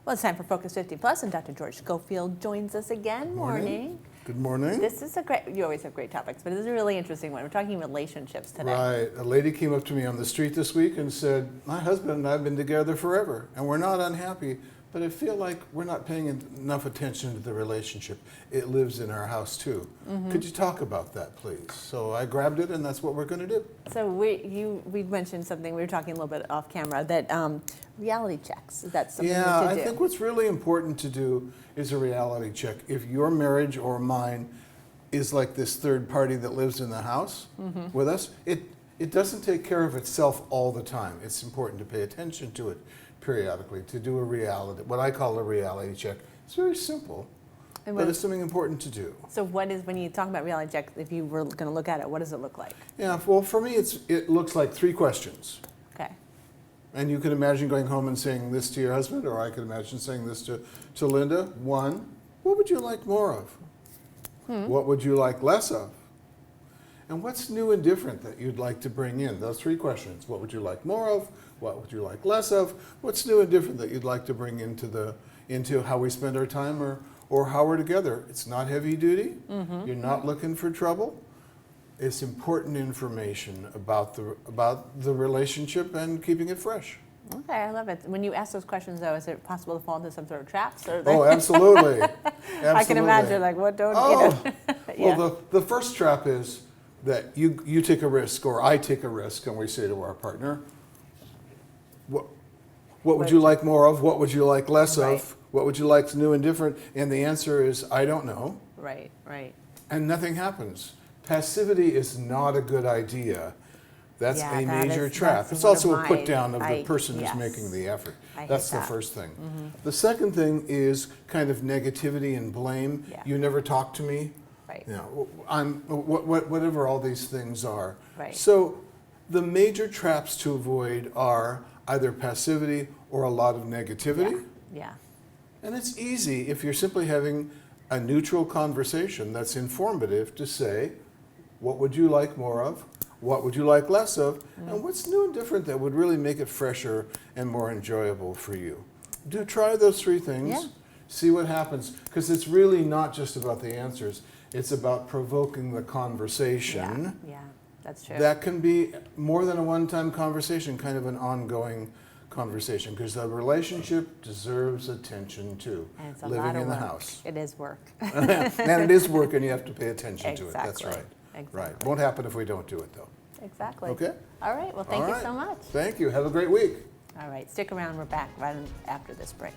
Well, it's time for Focus 50 Plus, and Dr. George Schofield joins us again. Morning. Good morning. This is a great, you always have great topics, but this is a really interesting one. We're talking relationships today. Right. A lady came up to me on the street this week and said, my husband and I have been together forever, and we're not unhappy, but I feel like we're not paying enough attention to the relationship. It lives in our house, too. Mm-hmm. Could you talk about that, please? So I grabbed it, and that's what we're going to do. So we mentioned something, we were talking a little bit off camera, that reality checks, is that something to do? I think what's really important to do is a reality check. If your marriage or mine is like this third party that lives in the house with us, it doesn't take care of itself all the time. It's important to pay attention to it periodically, to do a reality, what I call a reality check. It's very simple, but it's something important to do. So what is, when you talk about reality check, if you were going to look at it, what does it look like? Yeah, well, for me, it looks like 3 questions. Okay. And you can imagine going home and saying this to your husband, or I could imagine saying this to Linda. 1, what would you like more of? What would you like less of? And what's new and different that you'd like to bring in? Those 3 questions. What would you like more of? What would you like less of? What's new and different that you'd like to bring into how we spend our time or how we're together? It's not heavy duty. You're not looking for trouble. It's important information about the relationship and keeping it fresh. Okay, I love it. When you ask those questions, though, is it possible to fall into some sort of traps? Or Oh, absolutely. Absolutely. I can imagine, like, what don't you know? Yeah. Well, the first trap is that you take a risk or I take a risk, and we say to our partner, what would you like more of? What would you like less of? What would you like new and different? And the answer is, I don't know. Right, right. And nothing happens. Passivity is not a good idea. That's a major trap. It's also a put down of the person who's making the effort. That's the first thing. The second thing is kind of negativity and blame. Yeah. You never talk to me. Right. You know, whatever all these things are. Right. So the major traps to avoid are either passivity or a lot of negativity. Yeah. And it's easy if you're simply having a neutral conversation that's informative to say, what would you like more of? What would you like less of? And what's new and different that would really make it fresher and more enjoyable for you? Do try those 3 things. Yeah. See what happens. Because it's really not just about the answers. It's about provoking the conversation. Yeah, that's true. That can be more than a one-time conversation, kind of an ongoing conversation, because the relationship deserves attention too. And it's a living lot of in the work. house. It is work. And it is work, and you have to pay attention to it. That's Exactly. right. Exactly. Right. Won't happen if we don't do it, though. Exactly. Okay? All right. Well, thank you so much. Thank you. Have a great week. All right. Stick around. We're back right after this break.